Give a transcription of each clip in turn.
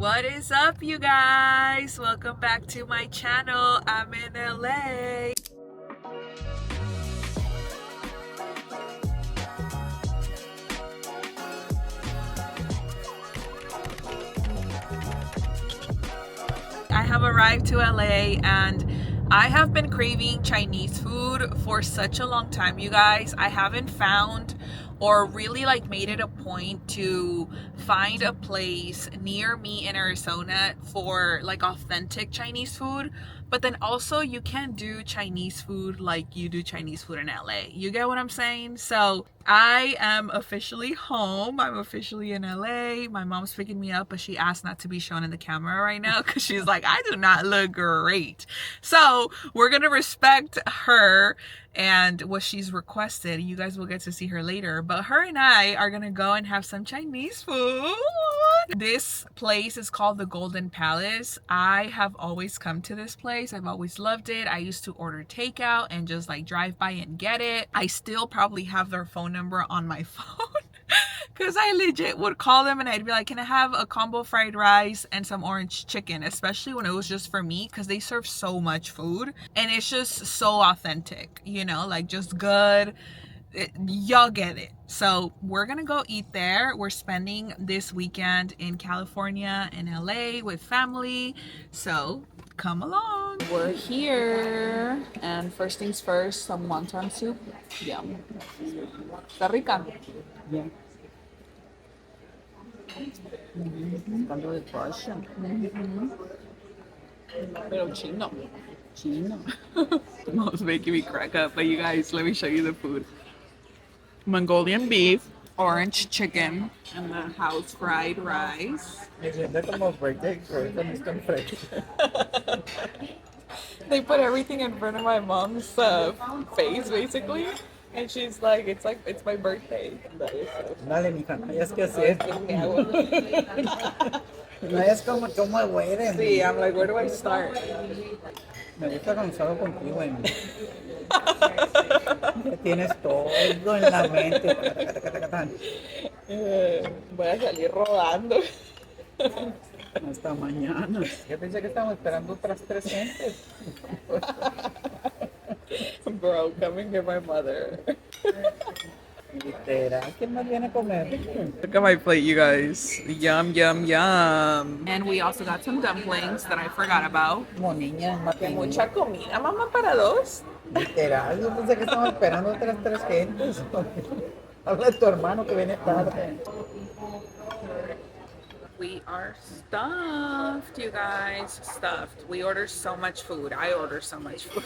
What is up, you guys? Welcome back to my channel. I'm in LA. I have arrived to LA and I have been craving Chinese food for such a long time, you guys. I haven't found or really made it a point to find a place near me in Arizona for authentic Chinese food. But then also you can't do Chinese food like you do Chinese food in LA. You get what I'm saying? So I am officially home. I'm officially in LA. My mom's picking me up, but she asked not to be shown in the camera right now because she's like, I do not look great. So we're gonna respect her and what she's requested. You guys will get to see her later, but her and I are gonna go and have some Chinese food. This place is called the Golden Palace. I have always come to this place. I've always loved it. I used to order takeout and just drive by and get it. I still probably have their phone number on my phone because I legit would call them and I'd be like, can I have a combo fried rice and some orange chicken, especially when it was just for me, because they serve so much food and it's just so authentic, just good. Y'all get it. So we're gonna go eat there. We're spending this weekend in California, in LA with family, so come along. We're here, and first things first, some wonton soup. Yum. Está rica. Yeah. Caldo de pollo. Pero chino. Chino. Mom's making me crack up, but you guys, let me show you the food. Mongolian beef, orange chicken, and the house fried rice. Me siento como birthday girl con esto enfrente. They put everything in front of my mom's face, basically, and she's like it's my birthday. That is so Dale, mija, no hayas que hacer. No hayas como güeren. See, I'm like, where do I start? Me gusta cuando salgo contigo y ya tienes todo en la mente. Voy a salir rodando. Hasta mañana. Yo pensé que estábamos esperando otras 3 gentes. Bro, come and get my mother. Literal, ¿quién más viene a comer? Look at my plate, you guys. Yum, yum, yum. And we also got some dumplings that I forgot about. Como niña, Que mucha comida, mamá, para dos. literal, yo pensé que estábamos esperando otras 3 gentes. Habla de tu hermano que viene tarde. We are stuffed, you guys. Stuffed. We order so much food. I order so much food.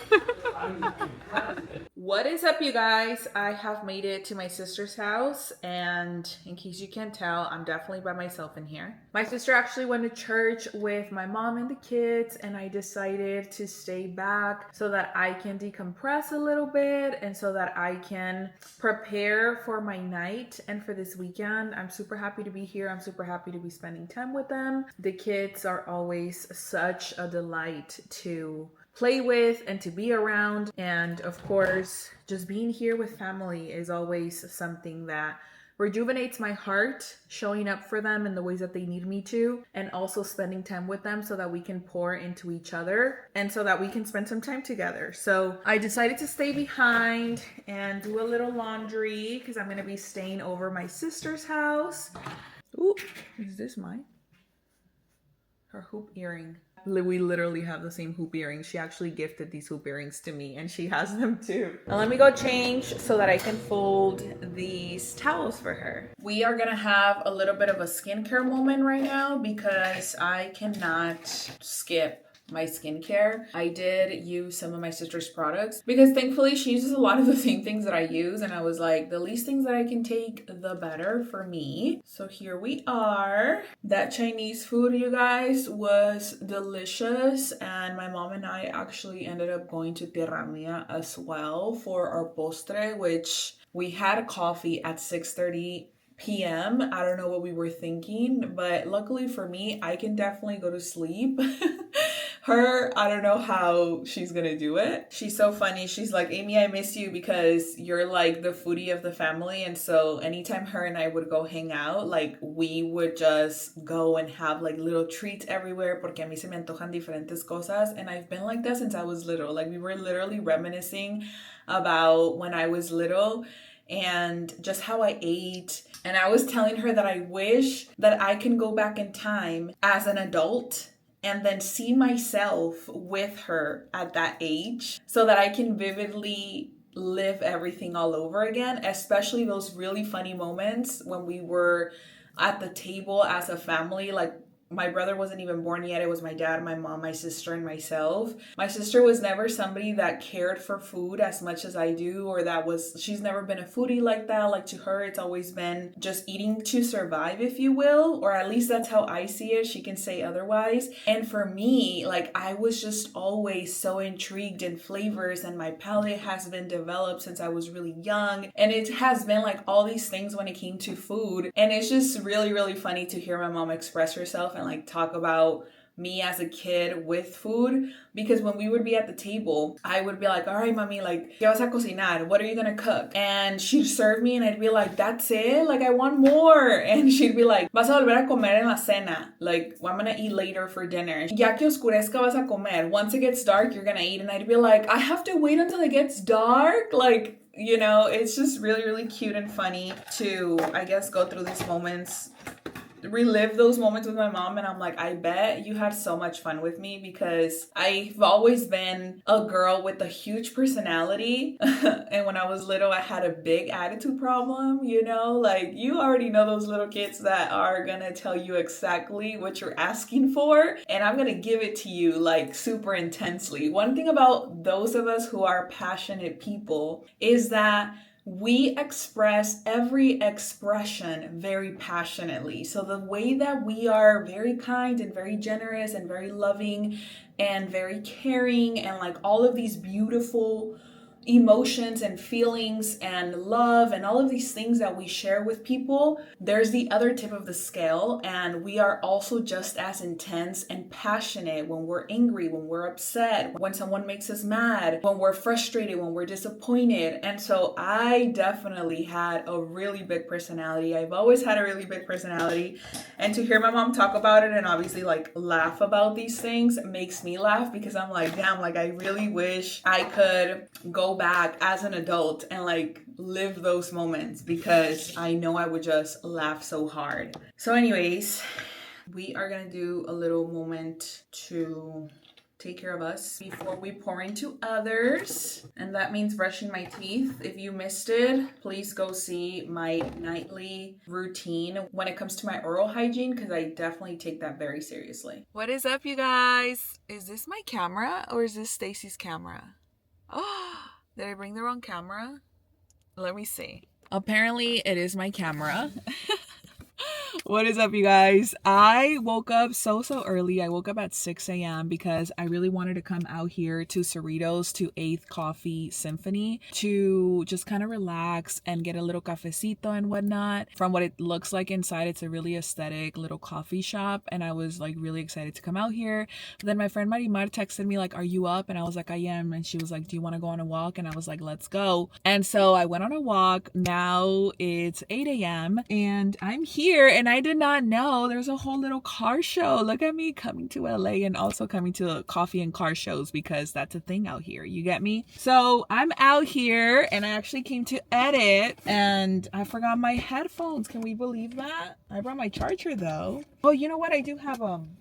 What is up, you guys? I have made it to my sister's house, and in case you can't tell, I'm definitely by myself in here. My sister actually went to church with my mom and the kids, and I decided to stay back so that I can decompress a little bit and so that I can prepare for my night and for this weekend. I'm super happy to be here. I'm super happy to be spending time with them. The kids are always such a delight to play with and to be around, and of course just being here with family is always something that rejuvenates my heart, showing up for them in the ways that they need me to, and also spending time with them so that we can pour into each other and so that we can spend some time together. So I decided to stay behind and do a little laundry because I'm going to be staying over my sister's house. Ooh, is this mine? Her hoop earring. We literally have the same hoop earrings. She actually gifted these hoop earrings to me and she has them too. Now let me go change so that I can fold these towels for her. We are gonna have a little bit of a skincare moment right now because I cannot skip my skincare. I did use some of my sister's products because thankfully she uses a lot of the same things that I use, and I was like, the least things that I can take, the better for me. So here we are. That Chinese food, you guys, was delicious, and my mom and I actually ended up going to Tierra Mia as well for our postre, which we had coffee at 6:30 p.m. I don't know what we were thinking, but luckily for me, I can definitely go to sleep. Her, I don't know how she's gonna do it. She's so funny. She's like, Amy, I miss you because you're like the foodie of the family. And so anytime her and I would go hang out, like we would just go and have like little treats everywhere porque a mí se me antojan diferentes cosas. And I've been like that since I was little. Like we were literally reminiscing about when I was little and just how I ate. And I was telling her that I wish that I can go back in time as an adult and then see myself with her at that age so that I can vividly live everything all over again, especially those really funny moments when we were at the table as a family. Like my brother wasn't even born yet. It was my dad, my mom, my sister, and myself. My sister was never somebody that cared for food as much as I do, or she's never been a foodie like that. Like to her, it's always been just eating to survive, if you will, or at least that's how I see it. She can say otherwise. And for me, like I was just always so intrigued in flavors, and my palate has been developed since I was really young. And it has been like all these things when it came to food. And it's just really, really funny to hear my mom express herself and like talk about me as a kid with food, because when we would be at the table, I would be like, all right, mommy, like, ¿qué vas a cocinar? What are you gonna cook? And she'd serve me and I'd be like, that's it? Like, I want more. And she'd be like, vas a volver a comer en la cena. Like, well, I'm gonna eat later for dinner. Ya que oscurezca vas a comer. Once it gets dark, you're gonna eat. And I'd be like, I have to wait until it gets dark? Like, you know, it's just really, really cute and funny to, I guess, go through these moments, relive those moments with my mom. And I'm like, I bet you had so much fun with me because I've always been a girl with a huge personality. And when I was little, I had a big attitude problem, you know, like you already know those little kids that are gonna tell you exactly what you're asking for, and I'm gonna give it to you like super intensely. One thing about those of us who are passionate people is that we express every expression very passionately. So the way that we are very kind and very generous and very loving and very caring and like all of these beautiful emotions and feelings and love and all of these things that we share with people, there's the other tip of the scale, and we are also just as intense and passionate when we're angry, when we're upset, when someone makes us mad, when we're frustrated, when we're disappointed. And so I definitely had a really big personality. I've always had a really big personality, and to hear my mom talk about it and obviously like laugh about these things makes me laugh, because I'm like, damn, like I really wish I could go back as an adult and like live those moments, because I know I would just laugh so hard. So anyways, we are gonna do a little moment to take care of us before we pour into others, and that means brushing my teeth. If you missed it, please go see my nightly routine when it comes to my oral hygiene, because I definitely take that very seriously. What is up, you guys? Is this my camera or is this Stacy's camera? Oh, did I bring the wrong camera? Let me see. Apparently it is my camera. What is up, you guys? I woke up so early. I woke up at 6 a.m. because I really wanted to come out here to Cerritos, to 8th Coffee Symphony, to just kind of relax and get a little cafecito and whatnot. From what it looks like inside, it's a really aesthetic little coffee shop, and I was like really excited to come out here. But then my friend Marimar texted me like, are you up? And I was like, I am. And she was like, do you want to go on a walk? And I was like, let's go. And so I went on a walk. Now it's 8 a.m. and I'm here, and I did not know there's a whole little car show. Look at me coming to LA and also coming to coffee and car shows, because that's a thing out here. You get me? So I'm out here, and I actually came to edit, and I forgot my headphones. Can we believe that? I brought my charger though. Oh, you know what? I do have them.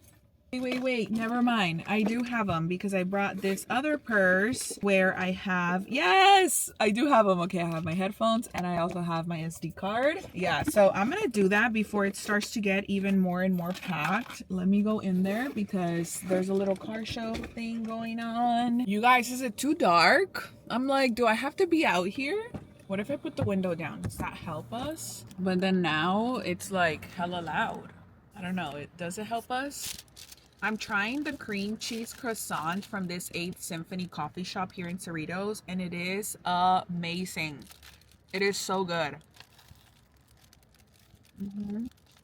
Wait, never mind. I do have them because I brought this other purse where I have, yes, I do have them. Okay, I have my headphones and I also have my SD card. Yeah, so I'm gonna do that before it starts to get even more and more packed. Let me go in there because there's a little car show thing going on. You guys, is it too dark? I'm like, do I have to be out here? What if I put the window down? Does that help us? But then now it's like hella loud. I don't know. Does it help us? I'm trying the cream cheese croissant from this 8th Symphony coffee shop here in Cerritos, and it is amazing. It is so good.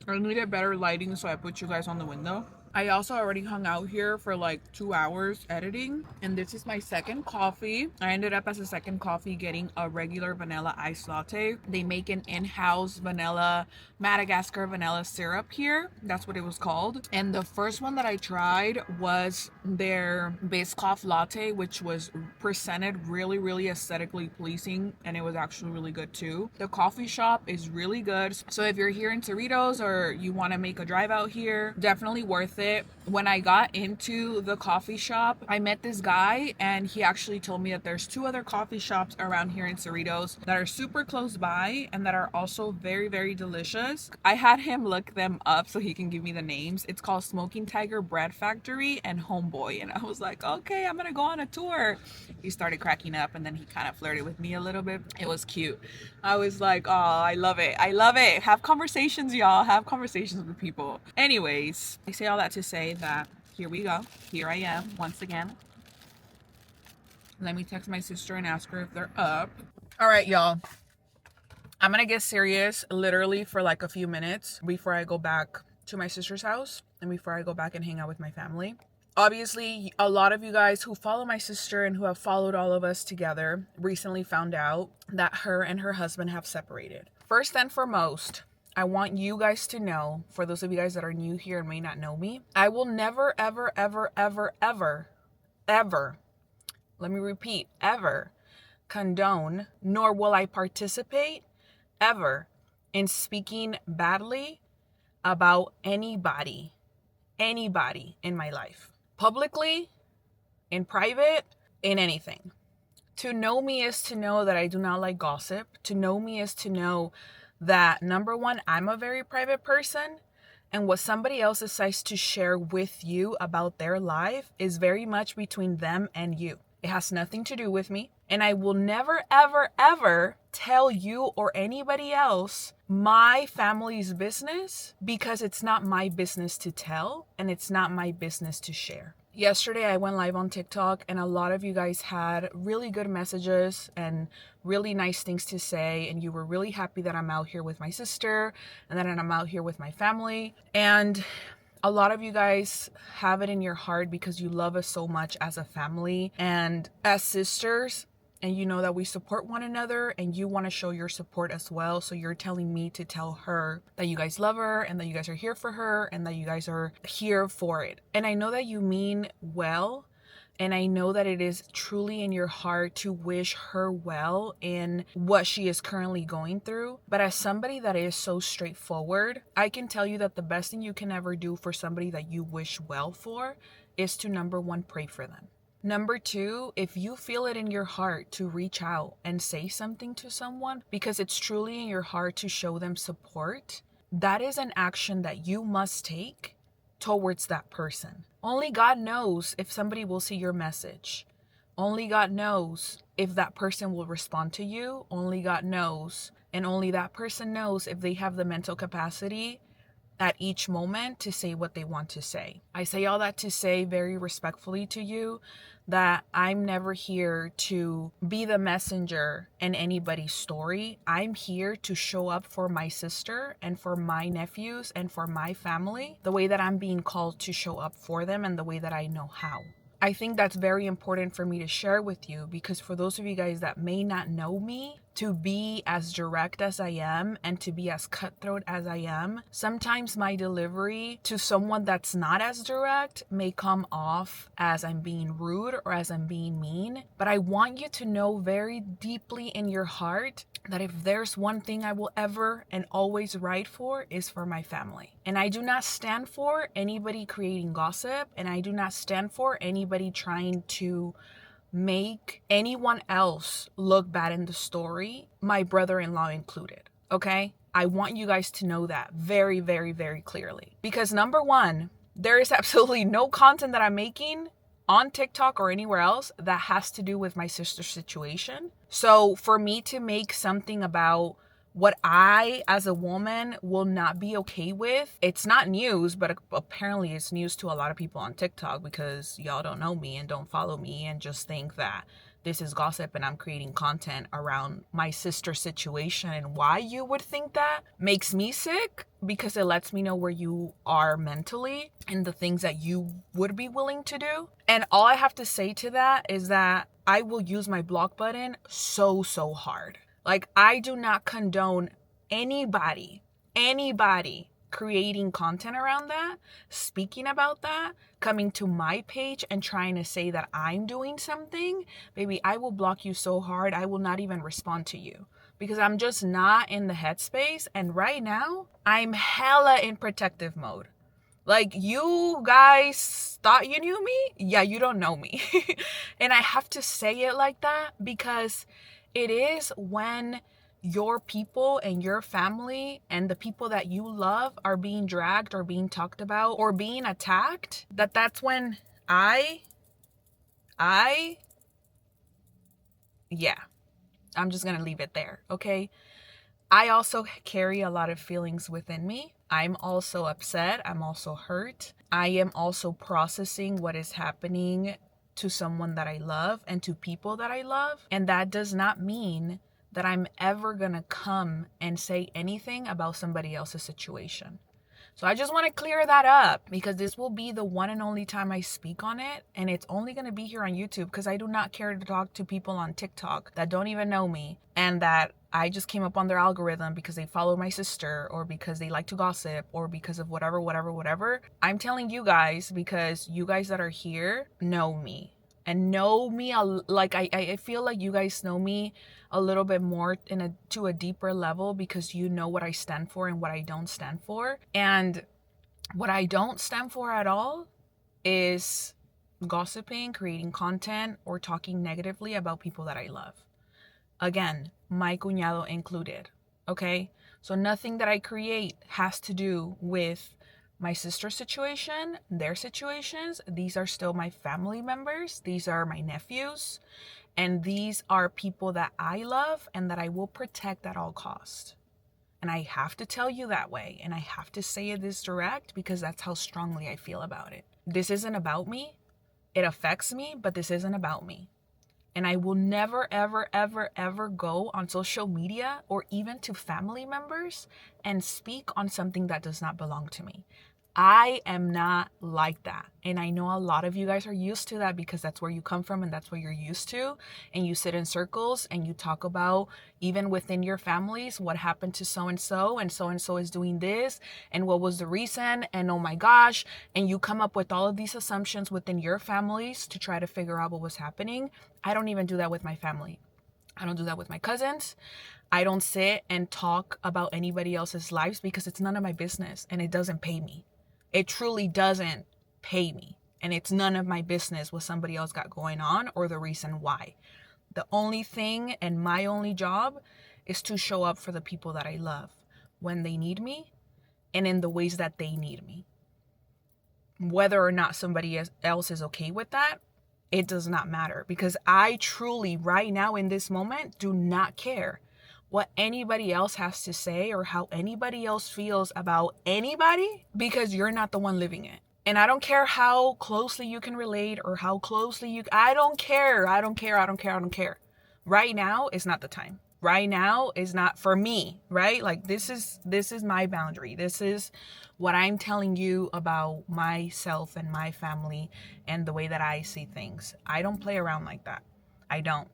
I need a better lighting, so I put you guys on the window. I also already hung out here for like 2 hours editing, and this is my second coffee. I ended up as a second coffee getting a regular vanilla iced latte. They make an in-house vanilla Madagascar vanilla syrup here. That's what it was called. And the first one that I tried was their Biscoff latte, which was presented really, really aesthetically pleasing, and it was actually really good too. The coffee shop is really good. So if you're here in Cerritos or you want to make a drive out here, definitely worth it. When I got into the coffee shop, I met this guy, and he actually told me that there's 2 other coffee shops around here in Cerritos that are super close by and that are also very, very delicious. I had him look them up so he can give me the names. It's called Smoking Tiger Bread Factory and Homeboy, and I was like, okay, I'm gonna go on a tour. He started cracking up, and then he kind of flirted with me a little bit. It was cute. I was like, oh, I love it. I love it. Have conversations, y'all. Have conversations with people. Anyways, I say all that to say that here we go. Here I am once again. Let me text my sister and ask her if they're up. All right, y'all. I'm gonna get serious literally for like a few minutes before I go back to my sister's house and before I go back and hang out with my family. Obviously, a lot of you guys who follow my sister and who have followed all of us together recently found out that her and her husband have separated. First and foremost, I want you guys to know, for those of you guys that are new here and may not know me, I will never, ever, ever, ever, ever, ever, let me repeat, ever condone, nor will I participate ever in speaking badly about anybody in my life. Publicly, in private, in anything. To know me is to know that I do not like gossip. To know me is to know that, number one, I'm a very private person, and what somebody else decides to share with you about their life is very much between them and you. It has nothing to do with me, and I will never, ever, ever tell you or anybody else my family's business, because it's not my business to tell and it's not my business to share. Yesterday I went live on TikTok, and a lot of you guys had really good messages and really nice things to say, and you were really happy that I'm out here with my sister and that I'm out here with my family. And a lot of you guys have it in your heart because you love us so much as a family and as sisters, and you know that we support one another, and you want to show your support as well. So you're telling me to tell her that you guys love her and that you guys are here for her and that you guys are here for it. And I know that you mean well, and I know that it is truly in your heart to wish her well in what she is currently going through. But as somebody that is so straightforward, I can tell you that the best thing you can ever do for somebody that you wish well for is to, number one, pray for them. Number two, if you feel it in your heart to reach out and say something to someone because it's truly in your heart to show them support, that is an action that you must take towards that person. Only God knows if somebody will see your message. Only God knows if that person will respond to you. Only God knows. And only that person knows if they have the mental capacity at each moment to say what they want to say. I say all that to say very respectfully to you that I'm never here to be the messenger in anybody's story. I'm here to show up for my sister and for my nephews and for my family the way that I'm being called to show up for them and the way that I know how. I think that's very important for me to share with you, because for those of you guys that may not know me, to be as direct as I am and to be as cutthroat as I am, sometimes my delivery to someone that's not as direct may come off as I'm being rude or as I'm being mean. But I want you to know very deeply in your heart that if there's one thing I will ever and always write for, is for my family. And I do not stand for anybody creating gossip, and I do not stand for anybody trying to make anyone else look bad in the story, my brother-in-law included, okay? I want you guys to know that very, very, very clearly. Because number one, there is absolutely no content that I'm making on TikTok or anywhere else that has to do with my sister's situation. So for me to make something about what I, as a woman, will not be okay with, it's not news, but apparently it's news to a lot of people on TikTok, because y'all don't know me and don't follow me and just think that this is gossip and I'm creating content around my sister's situation. And why you would think that makes me sick, because it lets me know where you are mentally and the things that you would be willing to do. And all I have to say to that is that I will use my block button so hard. Like, I do not condone anybody creating content around that, speaking about that, coming to my page and trying to say that I'm doing something. Baby, I will block you so hard, I will not even respond to you, because I'm just not in the headspace. And right now, I'm hella in protective mode. Like, you guys thought you knew me? Yeah, you don't know me. And I have to say it like that because it is when your people and your family and the people that you love are being dragged or being talked about or being attacked, that's when yeah, I'm just gonna leave it there, okay? I also carry a lot of feelings within me. I'm also upset. I'm also hurt. I am also processing what is happening to someone that I love and to people that I love. And that does not mean that I'm ever gonna come and say anything about somebody else's situation. So I just want to clear that up, because this will be the one and only time I speak on it. And it's only going to be here on YouTube, because I do not care to talk to people on TikTok that don't even know me and that I just came up on their algorithm because they follow my sister or because they like to gossip or because of whatever. I'm telling you guys because you guys that are here know me. And know me, like I feel like you guys know me a little bit more to a deeper level, because you know what I stand for and what I don't stand for. And what I don't stand for at all is gossiping, creating content, or talking negatively about people that I love. Again, my cuñado included, okay? So nothing that I create has to do with my sister's situation, their situations. These are still my family members. These are my nephews. And these are people that I love and that I will protect at all costs. And I have to tell you that way. And I have to say it this direct because that's how strongly I feel about it. This isn't about me. It affects me, but this isn't about me. And I will never, ever go on social media or even to family members and speak on something that does not belong to me. I am not like that. And I know a lot of you guys are used to that because that's where you come from and that's what you're used to. And you sit in circles and you talk about, even within your families, what happened to so and so is doing this and what was the reason, and oh my gosh. And you come up with all of these assumptions within your families to try to figure out what was happening. I don't even do that with my family. I don't do that with my cousins. I don't sit and talk about anybody else's lives because it's none of my business and it doesn't pay me. It truly doesn't pay me. And it's none of my business what somebody else got going on or the reason why. The only thing and my only job is to show up for the people that I love when they need me and in the ways that they need me. Whether or not somebody else is okay with that, it does not matter, because I truly, right now in this moment, do not care what anybody else has to say or how anybody else feels about anybody, because you're not the one living it. And I don't care how closely you can relate or how closely I don't care. Right now is not the time. Right now is not for me, right? Like this is my boundary. This is what I'm telling you about myself and my family and the way that I see things. I don't play around like that. I don't.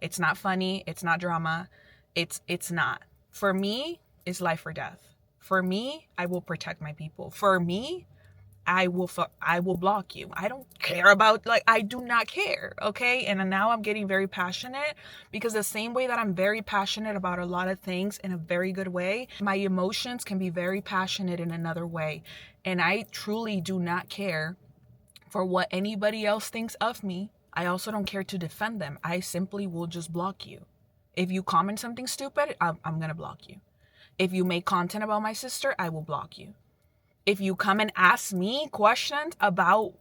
It's not funny. It's not drama. It's not. For me, it's life or death. For me, I will protect my people. For me, I will block you. I don't care about, like, I do not care, okay? And now I'm getting very passionate, because the same way that I'm very passionate about a lot of things in a very good way, my emotions can be very passionate in another way. And I truly do not care for what anybody else thinks of me. I also don't care to defend them. I simply will just block you. If you comment something stupid, I'm gonna block you. If you make content about my sister, I will block you. If you come and ask me questions about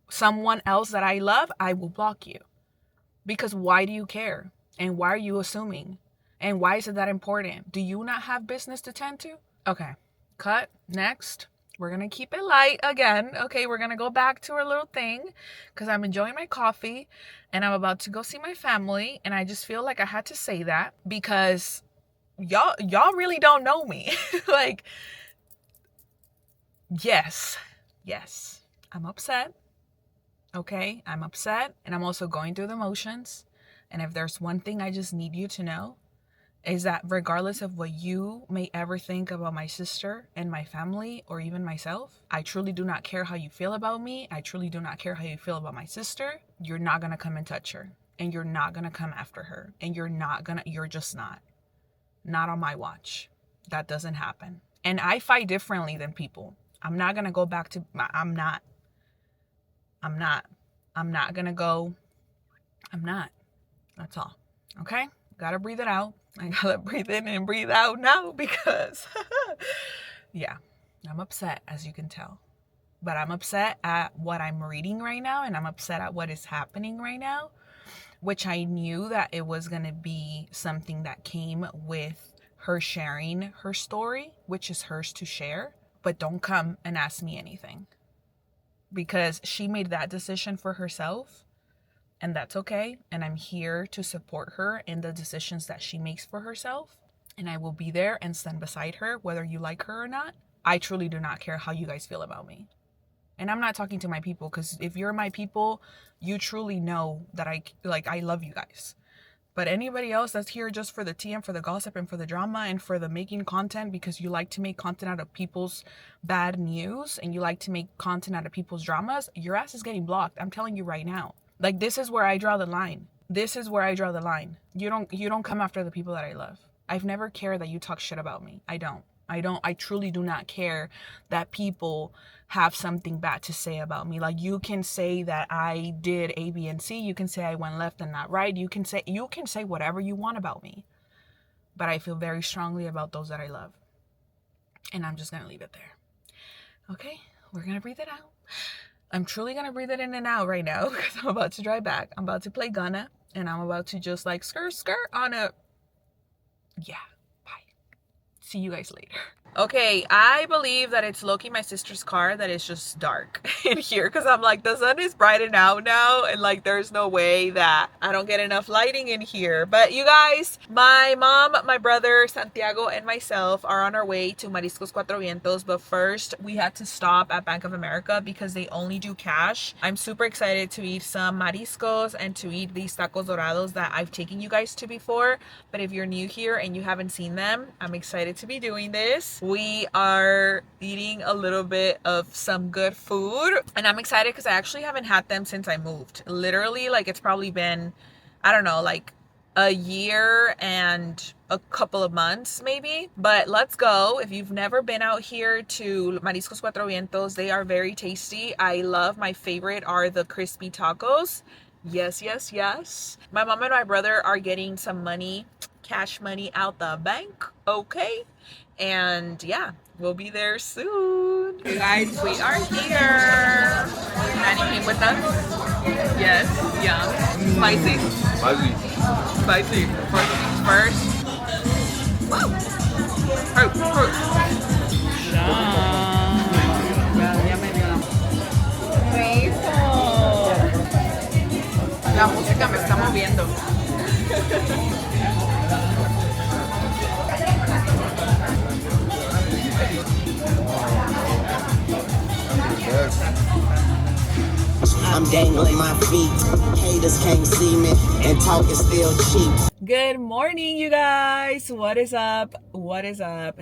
someone else that I love, I will block you. Because why do you care? And why are you assuming? And why is it that important? Do you not have business to tend to? Okay, cut. Next. We're gonna keep it light again. Okay, we're gonna go back to our little thing because I'm enjoying my coffee and I'm about to go see my family. And I just feel like I had to say that because y'all really don't know me. Like, yes, I'm upset. Okay, I'm upset and I'm also going through the motions. And if there's one thing I just need you to know, is that regardless of what you may ever think about my sister and my family or even myself, I truly do not care how you feel about me. I truly do not care how you feel about my sister. You're not gonna come and touch her, and you're not gonna come after her, and you're just not on my watch. That doesn't happen. And I fight differently than people. I'm not gonna go back to, I'm not gonna go, I'm not. That's all. Okay? Gotta breathe it out. I gotta breathe in and breathe out now because, yeah, I'm upset, as you can tell. But I'm upset at what I'm reading right now, and I'm upset at what is happening right now, which I knew that it was gonna be something that came with her sharing her story, which is hers to share. But don't come and ask me anything because she made that decision for herself. And that's okay. And I'm here to support her in the decisions that she makes for herself. And I will be there and stand beside her, whether you like her or not. I truly do not care how you guys feel about me. And I'm not talking to my people, because if you're my people, you truly know that I love you guys. But anybody else that's here just for the tea and for the gossip and for the drama and for the making content because you like to make content out of people's bad news and you like to make content out of people's dramas, your ass is getting blocked. I'm telling you right now. Like, this is where I draw the line. This is where I draw the line. You don't come after the people that I love. I've never cared that you talk shit about me. I truly do not care that people have something bad to say about me. Like, you can say that I did A, B, and C. You can say I went left and not right. You can say whatever you want about me. But I feel very strongly about those that I love. And I'm just going to leave it there. Okay? We're going to breathe it out. I'm truly going to breathe it in and out right now because I'm about to drive back. I'm about to play Gunna and I'm about to just like skirt on a... Yeah. Bye. See you guys later. Okay, I believe that it's Loki, my sister's car, that is just dark in here because I'm like, the sun is brightened out now and like there's no way that I don't get enough lighting in here. But you guys, my mom, my brother, Santiago, and myself are on our way to Mariscos Cuatro Vientos, but first we had to stop at Bank of America because they only do cash. I'm super excited to eat some mariscos and to eat these tacos dorados that I've taken you guys to before. But if you're new here and you haven't seen them, I'm excited to be doing this. We are eating a little bit of some good food and I'm excited because I actually haven't had them since I moved. Literally, like, it's probably been, I don't know, like a year and a couple of months maybe. But let's go. If you've never been out here to Mariscos Cuatro Vientos, they are very tasty. I love, my favorite are the crispy tacos. Yes. My mom and my brother are getting some money, cash money out the bank. Okay. And yeah, we'll be there soon. Okay guys, we are here. Nanny came with us. Yes, yum. Spicy. First things first. Fruit. La música me está moviendo. I'm dangling my feet. Haters can't see me, and talk is still cheap. Good morning, you guys. What is up?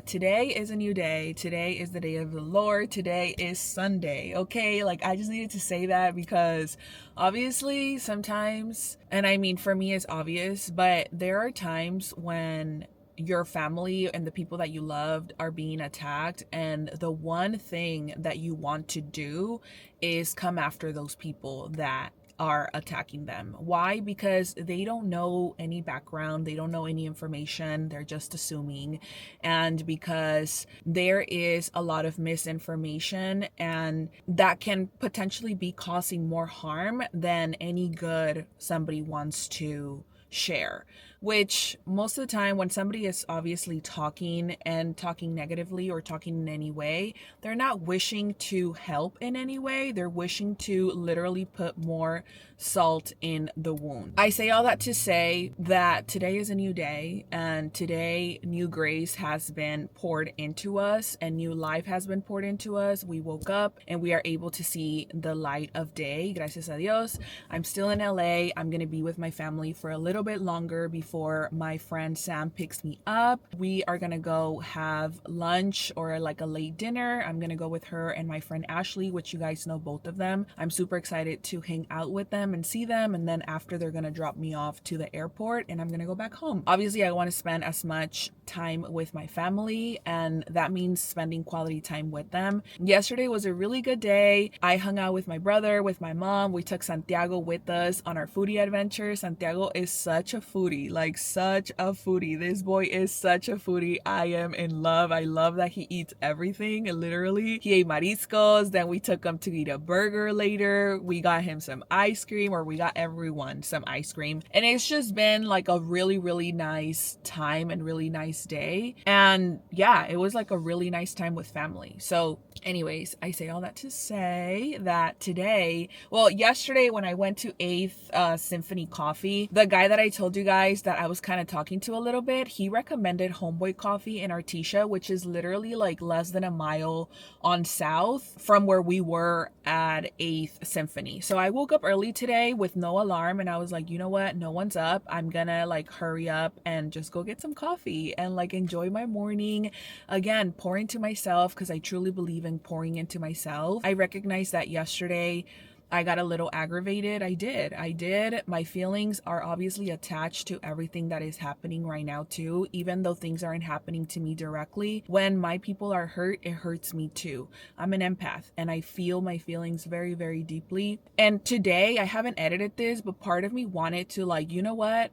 Today is a new day. Today is the day of the Lord. Today is Sunday. Okay, like, I just needed to say that because obviously sometimes, and I mean for me it's obvious, but there are times when your family and the people that you loved are being attacked, and the one thing that you want to do is come after those people that are attacking them. Why? Because they don't know any background, they don't know any information, they're just assuming, and because there is a lot of misinformation, and that can potentially be causing more harm than any good somebody wants to share. which most of the time when somebody is obviously talking and talking negatively or talking in any way, they're not wishing to help in any way. They're wishing to literally put more salt in the wound. I say all that to say that today is a new day, and today new grace has been poured into us and new life has been poured into us. We woke up and we are able to see the light of day. Gracias a Dios. I'm still in LA. I'm going to be with my family for a little bit longer before my friend Sam picks me up. We are going to go have lunch or like a late dinner. I'm going to go with her and my friend Ashley, which you guys know both of them. I'm super excited to hang out with them and see them, and then after they're gonna drop me off to the airport and I'm gonna go back home. Obviously I want to spend as much time with my family, and that means spending quality time with them. Yesterday was a really good day. I hung out with my brother, with my mom. We took Santiago with us on our foodie adventure. Santiago is such a foodie, like such a foodie. This boy is such a foodie. I am in love. I love that he eats everything, literally. He ate mariscos, then we took him to eat a burger later. We got him some ice cream, or we got everyone some ice cream, and it's just been like a really nice time and really nice day. And yeah, it was like a really nice time with family. So anyways, I say all that to say that today, well, yesterday when I went to 8th Symphony Coffee, the guy that I told you guys that I was kind of talking to a little bit, he recommended Homeboy Coffee in Artesia, which is literally like less than a mile on South from where we were at 8th Symphony. So I woke up early today with no alarm, and I was like, you know what, no one's up. I'm gonna like hurry up and just go get some coffee and like enjoy my morning. Again, pour into myself, because I truly believe in pouring into myself. I recognized that yesterday I got a little aggravated. I did. My feelings are obviously attached to everything that is happening right now too, even though things aren't happening to me directly. When my people are hurt, it hurts me too. I'm an empath and I feel my feelings very deeply. And today, I haven't edited this, but part of me wanted to like, you know what?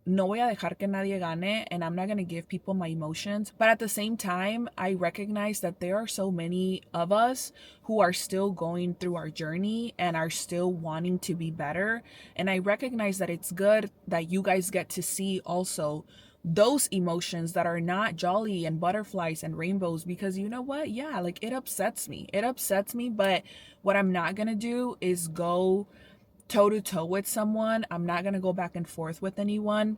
No voy a dejar que nadie gane, and I'm not going to give people my emotions. But at the same time, I recognize that there are so many of us who are still going through our journey and are still wanting to be better. And I recognize that it's good that you guys get to see also those emotions that are not jolly and butterflies and rainbows, because you know what? Yeah, like it upsets me. But what I'm not going to do is go toe to toe with someone. I'm not going to go back and forth with anyone,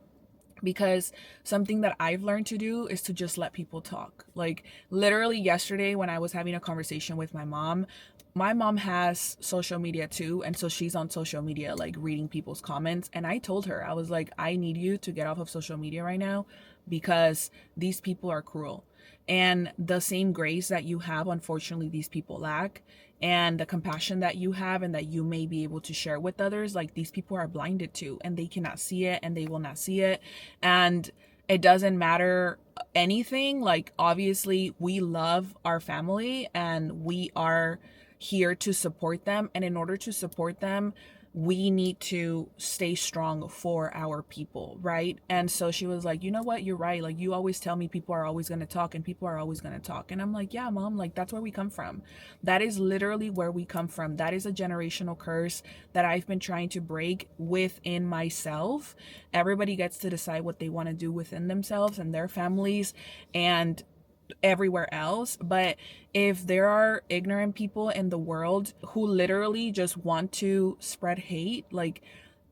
because something that I've learned to do is to just let people talk. Like literally yesterday when I was having a conversation with my mom has social media too, and so she's on social media like reading people's comments, and I told her, I was like, I need you to get off of social media right now, because these people are cruel, and the same grace that you have, unfortunately these people lack, and the compassion that you have and that you may be able to share with others, like these people are blinded to, and they cannot see it and they will not see it. And it doesn't matter anything. Like obviously we love our family and we are here to support them, and in order to support them, we need to stay strong for our people, right? And so she was like, you know what, you're right. Like you always tell me people are always going to talk and people are always going to talk. And I'm like, yeah, mom, like that's where we come from. That is literally where we come from. That is a generational curse that I've been trying to break within myself. Everybody gets to decide what they want to do within themselves and their families and everywhere else. But if there are ignorant people in the world who literally just want to spread hate, like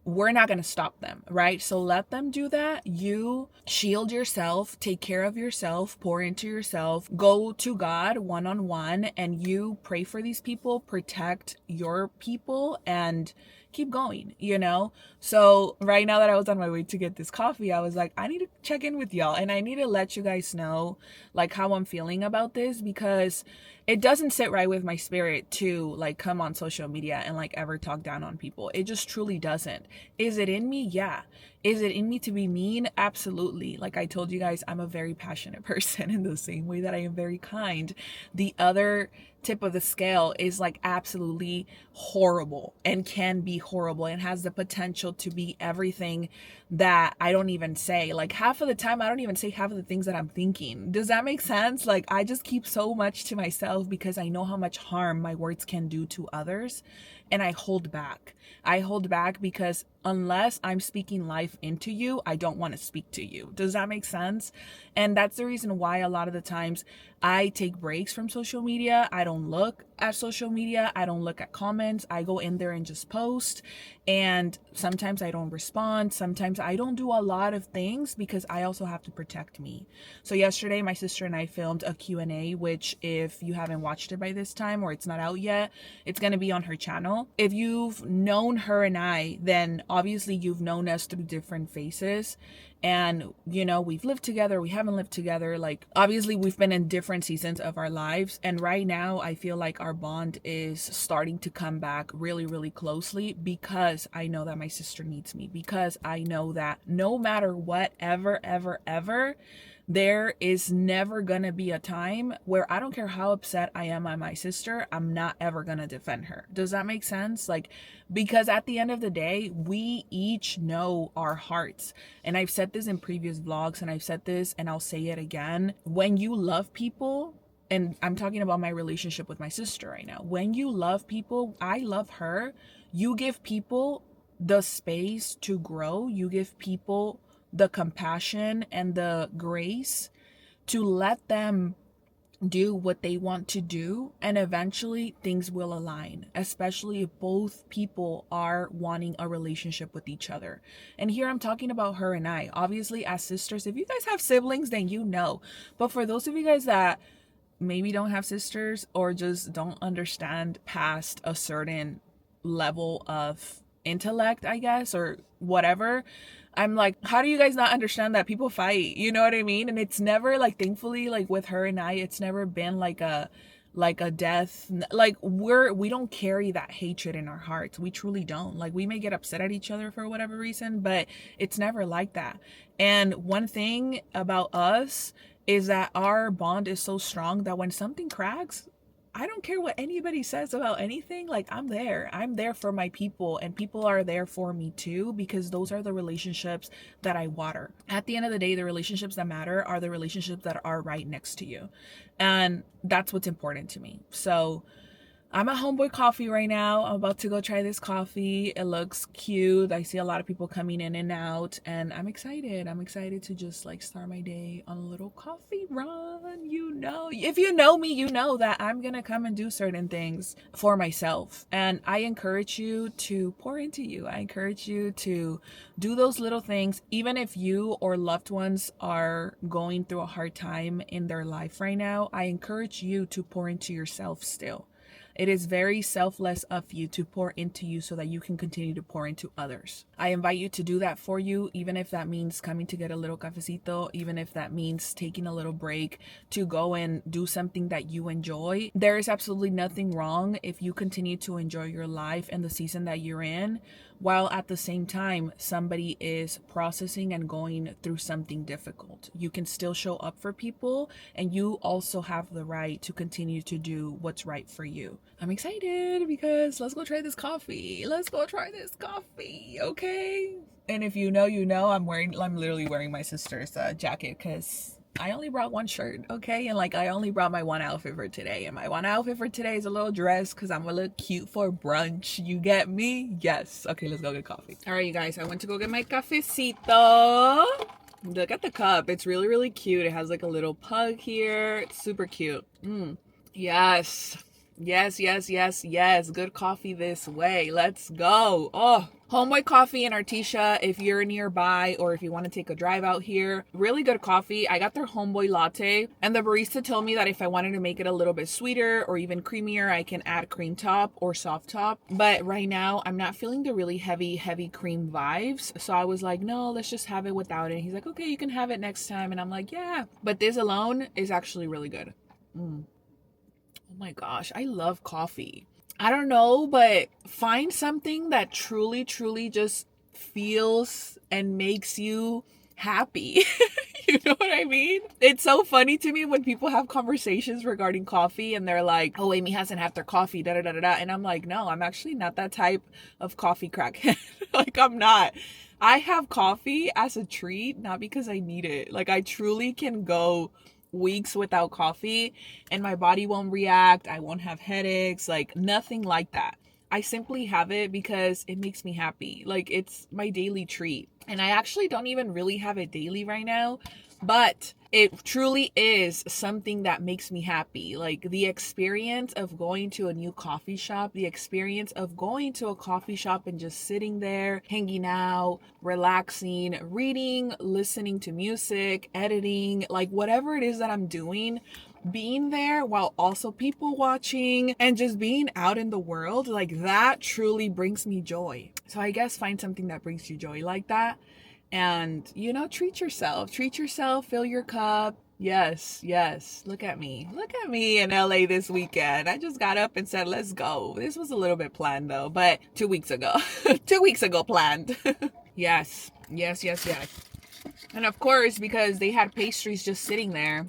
we're not going to stop them, right? So let them do that. You shield yourself, take care of yourself, pour into yourself, go to God one-on-one, and you pray for these people, protect your people, and keep going, you know? So right now that I was on my way to get this coffee, I was like, I need to check in with y'all, and I need to let you guys know like how I'm feeling about this, because it doesn't sit right with my spirit to like come on social media and like ever talk down on people. It just truly doesn't. Is it in me? Yeah. Is it in me to be mean? Absolutely. Like I told you guys, I'm a very passionate person in the same way that I am very kind. The other tip of the scale is like absolutely horrible and can be horrible and has the potential to be everything that I don't even say. Like half of the time I don't even say half of the things that I'm thinking. Does that make sense? Like I just keep so much to myself because I know how much harm my words can do to others, and I hold back. I hold back because unless I'm speaking life into you, I don't want to speak to you. Does that make sense? And that's the reason why a lot of the times I take breaks from social media. I don't look at social media. I don't look at comments. I go in there and just post. And sometimes I don't respond. Sometimes I don't do a lot of things because I also have to protect me. So yesterday, my sister and I filmed a Q&A, which if you haven't watched it by this time or it's not out yet, it's going to be on her channel. If you've known her and I, then obviously you've known us through different phases. And, you know, we've lived together, we haven't lived together. Like, obviously, we've been in different seasons of our lives. And right now, I feel like our bond is starting to come back really, really closely because I know that my sister needs me. Because I know that no matter what, ever, there is never gonna be a time where I don't care how upset I am at my sister, I'm not ever gonna defend her. Does that make sense? Like, because at the end of the day, we each know our hearts. And I've said this in previous vlogs, and I've said this and I'll say it again. When you love people, and I'm talking about my relationship with my sister right now. When you love people, I love her, you give people the space to grow. You give people the compassion and the grace to let them do what they want to do, and eventually things will align, especially if both people are wanting a relationship with each other. And here I'm talking about her and I, obviously as sisters. If you guys have siblings, then you know, but for those of you guys that maybe don't have sisters or just don't understand past a certain level of intellect, I guess, or whatever, I'm like, how do you guys not understand that people fight? You know what I mean? And it's never like, thankfully, like with her and I, it's never been like a death. Like we don't carry that hatred in our hearts. We truly don't. Like we may get upset at each other for whatever reason, but it's never like that. And one thing about us is that our bond is so strong that when something cracks, I don't care what anybody says about anything. Like I'm there for my people, and people are there for me too, because those are the relationships that I water. At the end of the day, the relationships that matter are the relationships that are right next to you. And that's what's important to me. So I'm at Homeboy Coffee right now. I'm about to go try this coffee. It looks cute. I see a lot of people coming in and out, and I'm excited. I'm excited to just like start my day on a little coffee run. You know, if you know me, you know that I'm gonna come and do certain things for myself. And I encourage you to pour into you. I encourage you to do those little things, even if you or loved ones are going through a hard time in their life right now. I encourage you to pour into yourself still. It is very selfless of you to pour into you so that you can continue to pour into others. I invite you to do that for you, even if that means coming to get a little cafecito, even if that means taking a little break to go and do something that you enjoy. There is absolutely nothing wrong if you continue to enjoy your life and the season that you're in, while at the same time somebody is processing and going through something difficult. You can still show up for people, and you also have the right to continue to do what's right for you. I'm excited because let's go try this coffee. Okay? And if you know, you know, I'm literally wearing my sister's jacket because I only brought one shirt, okay? And like I only brought my one outfit for today. And my one outfit for today is a little dress because I'm a little cute for brunch. You get me? Yes. Okay, let's go get coffee. All right, you guys, I went to go get my cafecito. Look at the cup. It's really, really cute. It has like a little pug here. It's super cute. Yes. Good coffee this way. Let's go. Oh, Homeboy Coffee in Artesia, if you're nearby or if you want to take a drive out here. Really good coffee. I got their Homeboy latte, and the barista told me that if I wanted to make it a little bit sweeter or even creamier, I can add cream top or soft top. But right now, I'm not feeling the really heavy cream vibes. So I was like, no, let's just have it without it. He's like, okay, you can have it next time. And I'm like, yeah. But this alone is actually really good. Oh my gosh, I love coffee. I don't know, but find something that truly just feels and makes you happy. You know what I mean? It's so funny to me when people have conversations regarding coffee and they're like, oh, Amy hasn't had their coffee, da da da da da. And I'm like, no, I'm actually not that type of coffee crackhead. Like, I'm not. I have coffee as a treat, not because I need it. Like, I truly can go weeks without coffee and my body won't react. I won't have headaches, like nothing like that. I simply have it because it makes me happy. Like, it's my daily treat. And I actually don't even really have it daily right now, but it truly is something that makes me happy. Like, the experience of going to a new coffee shop, the experience of going to a coffee shop and just sitting there, hanging out, relaxing, reading, listening to music, editing, like whatever it is that I'm doing, being there while also people watching and just being out in the world, like that truly brings me joy. So I guess find something that brings you joy like that, and treat yourself, fill your cup. Yes, look at me in LA this weekend. I just got up and said, let's go. This was a little bit planned though, but 2 weeks ago 2 weeks ago planned. Yes. And of course, because they had pastries just sitting there,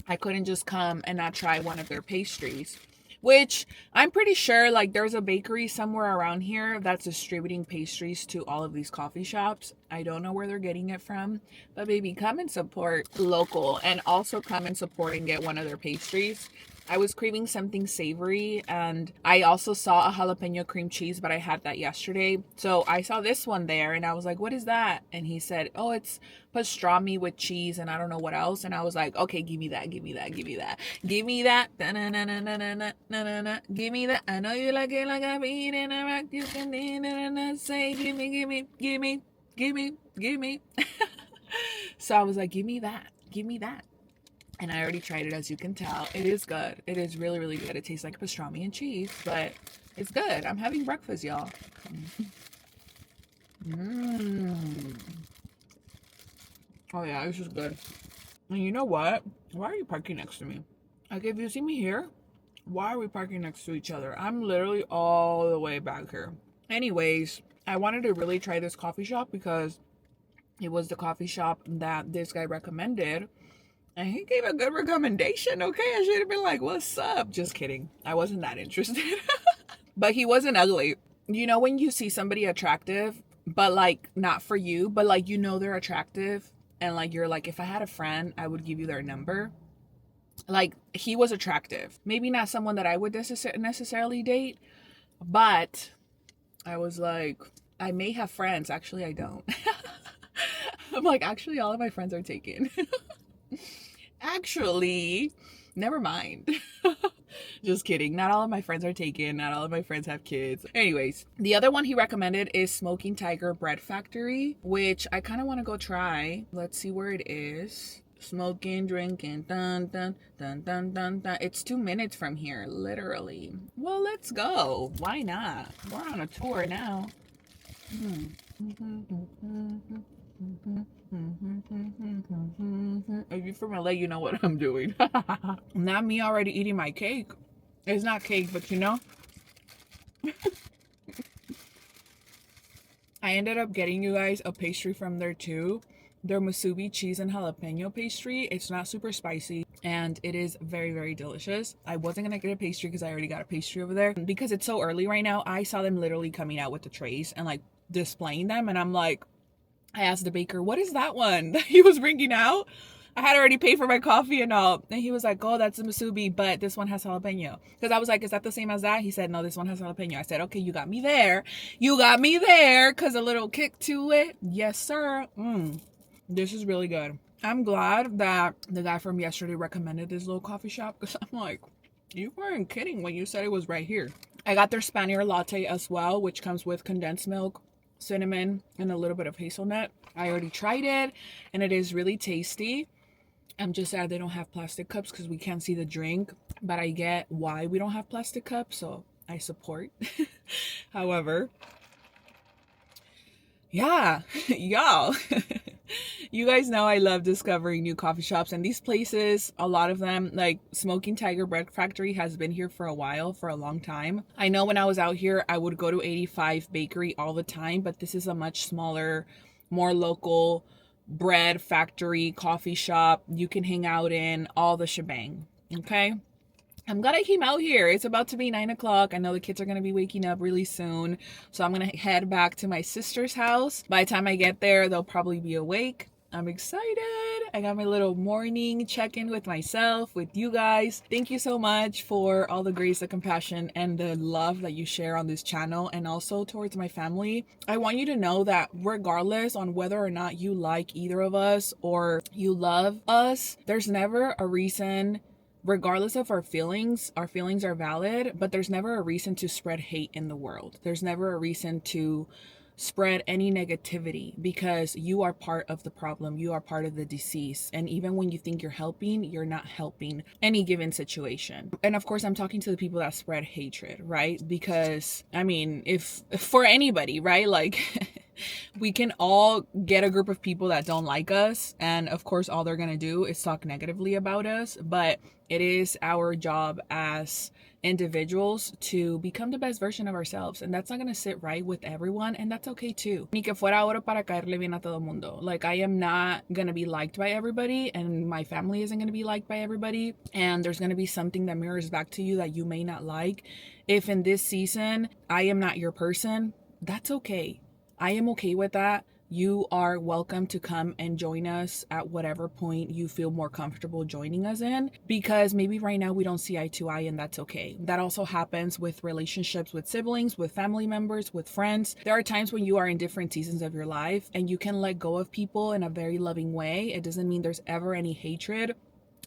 I couldn't just come and not try one of their pastries, which I'm pretty sure like there's a bakery somewhere around here that's distributing pastries to all of these coffee shops. I don't know where they're getting it from, but baby, come and support local and also come and support and get one of their pastries. I was craving something savory, and I also saw a jalapeno cream cheese, but I had that yesterday. So I saw this one there and I was like, what is that? And he said, oh, it's pastrami with cheese and I don't know what else. And I was like, okay, give me that. Give me that. Give me that. I know you like it like I beat in a rock. You can say, give me. So I was like, give me that. And I already tried it, as you can tell. It is good. It is really, really good. It tastes like pastrami and cheese, but it's good. I'm having breakfast, y'all. Oh yeah, this is good. And you know what? Why are you parking next to me? Like, if you see me here, why are we parking next to each other? I'm literally all the way back here. Anyways, I wanted to really try this coffee shop because it was the coffee shop that this guy recommended. And he gave a good recommendation, okay? I should have been like, what's up? Just kidding. I wasn't that interested. But he wasn't ugly. You know when you see somebody attractive, but like not for you, but like they're attractive, and like you're like, if I had a friend, I would give you their number. Like, he was attractive. Maybe not someone that I would necessarily date, but I was like, I may have friends. Actually, I don't. I'm like, actually, all of my friends are taken. Actually, never mind. Just kidding. Not all of my friends are taken. Not all of my friends have kids. Anyways, the other one he recommended is Smoking Tiger Bread Factory, which I kind of want to go try. Let's see where it is. Smoking, drinking, dun, dun, dun, dun, dun, dun. It's 2 minutes from here, literally. Well, let's go. Why not? We're on a tour now. If you're from LA, you know what I'm doing. Not me already eating my cake. It's not cake, but I ended up getting you guys a pastry from there too. Their musubi cheese and jalapeno pastry. It's not super spicy and it is very, very delicious. I wasn't gonna get a pastry because I already got a pastry over there. Because it's so early right now, I saw them literally coming out with the trays and like displaying them, and I'm like, I asked the baker, what is that one that he was bringing out? I had already paid for my coffee and all. And he was like, oh, that's a musubi, but this one has jalapeno. Because I was like, is that the same as that? He said, no, this one has jalapeno. I said, okay, you got me there. Because a little kick to it. Yes, sir. This is really good. I'm glad that the guy from yesterday recommended this little coffee shop, because I'm like, you weren't kidding when you said it was right here. I got their Spaniard latte as well, which comes with condensed milk, cinnamon, and a little bit of hazelnut. I already tried it and it is really tasty. I'm just sad they don't have plastic cups because we can't see the drink, but I get why we don't have plastic cups, so I support. However, yeah, y'all, you guys know I love discovering new coffee shops, and these places, a lot of them, like Smoking Tiger Bread Factory, has been here for a while, for a long time. I know when I was out here, I would go to 85 Bakery all the time, but this is a much smaller, more local bread factory, coffee shop you can hang out in, all the shebang. Okay. I'm glad I came out here. It's about to be 9 o'clock. I know the kids are going to be waking up really soon. So I'm going to head back to my sister's house. By the time I get there, they'll probably be awake. I'm excited. I got my little morning check-in with myself, with you guys. Thank you so much for all the grace, the compassion, and the love that you share on this channel, and also towards my family. I want you to know that regardless on whether or not you like either of us or you love us, there's never a reason, regardless of our feelings are valid, but there's never a reason to spread hate in the world. There's never a reason to spread any negativity, because you are part of the problem. You are part of the disease. And even when you think you're helping, you're not helping any given situation. And of course, I'm talking to the people that spread hatred, right? Because I mean, if for anybody, right? Like we can all get a group of people that don't like us, and of course all they're gonna do is talk negatively about us, but it is our job as individuals to become the best version of ourselves, and that's not gonna sit right with everyone, and that's okay too. Ni que fuera oro para caerle bien a todo mundo. Like, I am not gonna be liked by everybody, and my family isn't gonna be liked by everybody, and there's gonna be something that mirrors back to you that you may not like. If in this season I am not your person, that's okay. I am okay with that. You are welcome to come and join us at whatever point you feel more comfortable joining us in, because maybe right now we don't see eye to eye, and that's okay. That also happens with relationships with siblings, with family members, with friends. There are times when you are in different seasons of your life and you can let go of people in a very loving way. It doesn't mean there's ever any hatred.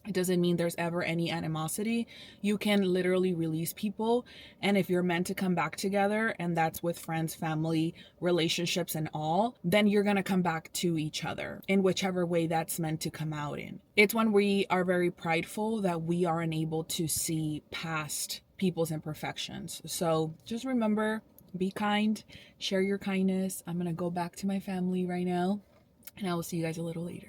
It doesn't mean there's ever any animosity. You can literally release people. And if you're meant to come back together, and that's with friends, family, relationships, and all, then you're going to come back to each other in whichever way that's meant to come out in. It's when we are very prideful that we are unable to see past people's imperfections. So just remember, be kind, share your kindness. I'm going to go back to my family right now, and I will see you guys a little later.